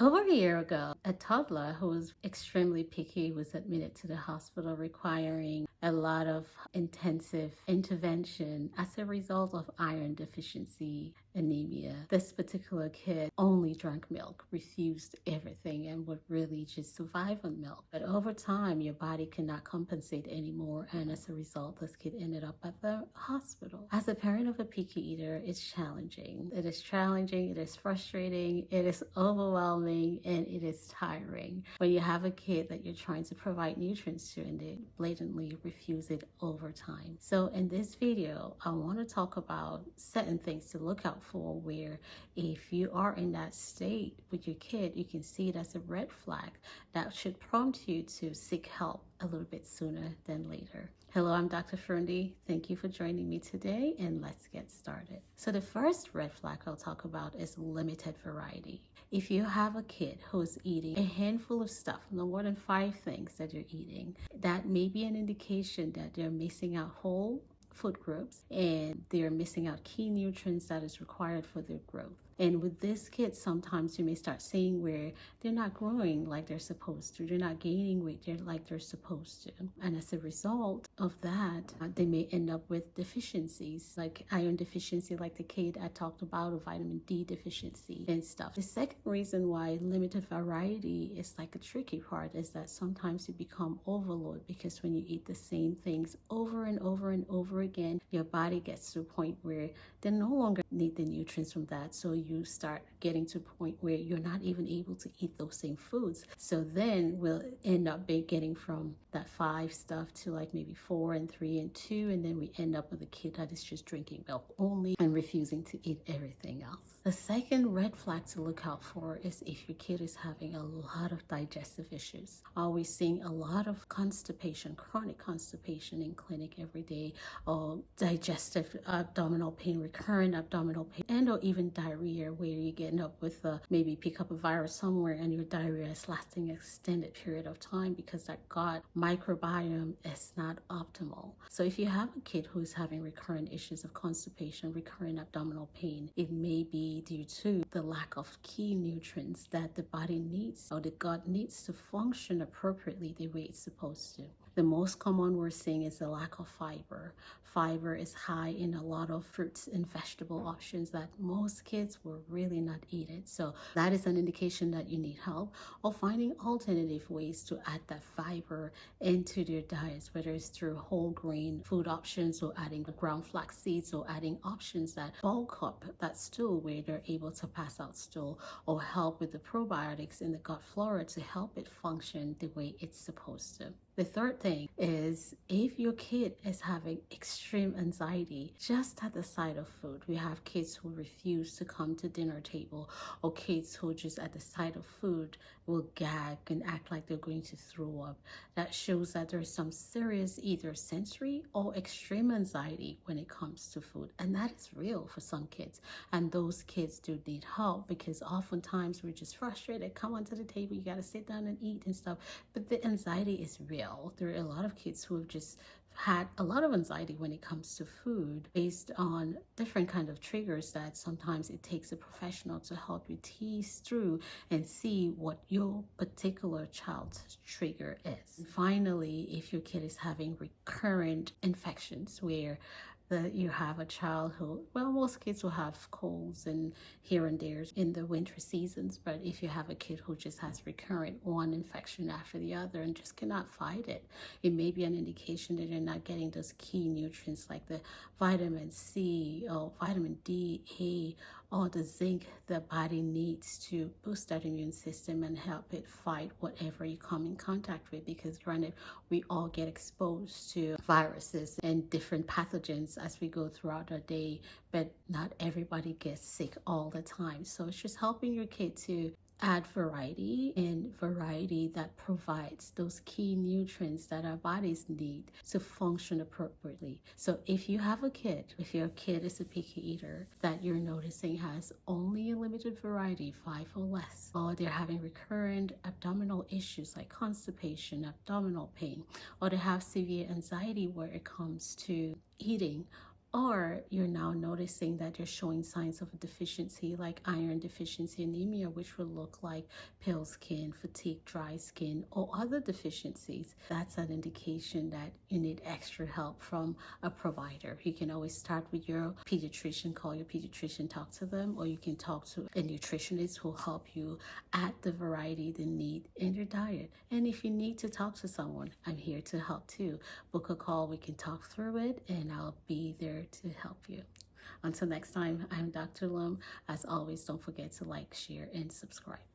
Over a year ago, a toddler who was extremely picky was admitted to the hospital requiring a lot of intensive intervention as a result of iron deficiency anemia. This particular kid only drank milk, refused everything, and would really just survive on milk. But over time, your body cannot compensate anymore, and as a result, this kid ended up at the hospital. As a parent of a picky eater, it's challenging. It is challenging, it is frustrating, it is overwhelming, and it is tiring when you have a kid that you're trying to provide nutrients to and they blatantly refuse it over time. So in this video, I want to talk about certain things to look out for where if you are in that state with your kid, you can see it as a red flag that should prompt you to seek help a little bit sooner than later. Hello, I'm Dr. Ferndi. Thank you for joining me today, and let's get started. So the first red flag I'll talk about is limited variety. If you have a kid who's eating a handful of stuff, no more than 5 things that you're eating, that may be an indication that they're missing out whole food groups and they're missing out key nutrients that is required for their growth. And with this kid, sometimes you may start seeing where they're not growing like they're supposed to. They're not gaining weight like they're supposed to. And as a result of that, they may end up with deficiencies like iron deficiency, like the kid I talked about, or vitamin D deficiency and stuff. The second reason why limited variety is like a tricky part is that sometimes you become overload because when you eat the same things over and over and over again, your body gets to a point where they no longer need the nutrients from that. So you start getting to a point where you're not even able to eat those same foods. So then we'll end up getting from that 5 stuff to like maybe 4 and 3 and 2. And then we end up with a kid that is just drinking milk only and refusing to eat everything else. The second red flag to look out for is if your kid is having a lot of digestive issues. Are we seeing a lot of constipation, chronic constipation in clinic every day, or digestive abdominal pain, recurrent abdominal pain, and or even diarrhea where you get up with maybe pick up a virus somewhere and your diarrhea is lasting an extended period of time because that gut microbiome is not optimal. So if you have a kid who is having recurrent issues of constipation, recurrent abdominal pain, it may be due to the lack of key nutrients that the body needs or the gut needs to function appropriately the way it's supposed to. The most common we're seeing is the lack of fiber. Fiber is high in a lot of fruits and vegetable options that most kids will really not eat it. So that is an indication that you need help, or finding alternative ways to add that fiber into their diets, whether it's through whole grain food options or adding ground flax seeds or adding options that bulk up that stool where they're able to pass out stool or help with the probiotics in the gut flora to help it function the way it's supposed to. The third thing is if your kid is having extreme anxiety just at the sight of food. We have kids who refuse to come to dinner table, or kids who just at the sight of food will gag and act like they're going to throw up. That shows that there's some serious either sensory or extreme anxiety when it comes to food. And that is real for some kids. And those kids do need help because oftentimes we're just frustrated. Come onto the table, you got to sit down and eat and stuff. But the anxiety is real. There are a lot of kids who have just had a lot of anxiety when it comes to food based on different kind of triggers that sometimes it takes a professional to help you tease through and see what your particular child's trigger is. And finally, if your kid is having recurrent infections where you have a child who, well, most kids will have colds and here and there in the winter seasons, but if you have a kid who just has recurrent one infection after the other and just cannot fight it, it may be an indication that you're not getting those key nutrients like the vitamin C or vitamin D, A, or the zinc the body needs to boost that immune system and help it fight whatever you come in contact with, because granted, we all get exposed to viruses and different pathogens as we go throughout our day, but not everybody gets sick all the time. So it's just helping your kid to add variety, and variety that provides those key nutrients that our bodies need to function appropriately. So if you have a kid, if your kid is a picky eater that you're noticing has only a limited variety, 5 or less, or they're having recurrent abdominal issues like constipation, abdominal pain, or they have severe anxiety where it comes to eating, or you're now noticing that you're showing signs of a deficiency like iron deficiency anemia, which will look like pale skin, fatigue, dry skin, or other deficiencies, that's an indication that you need extra help from a provider. You can always start with your pediatrician, call your pediatrician, talk to them, or you can talk to a nutritionist who will help you add the variety they need in your diet. And if you need to talk to someone, I'm here to help too. Book a call, we can talk through it, and I'll be there to help you. Until next time, I'm Dr. Lum. As always, don't forget to like, share, and subscribe.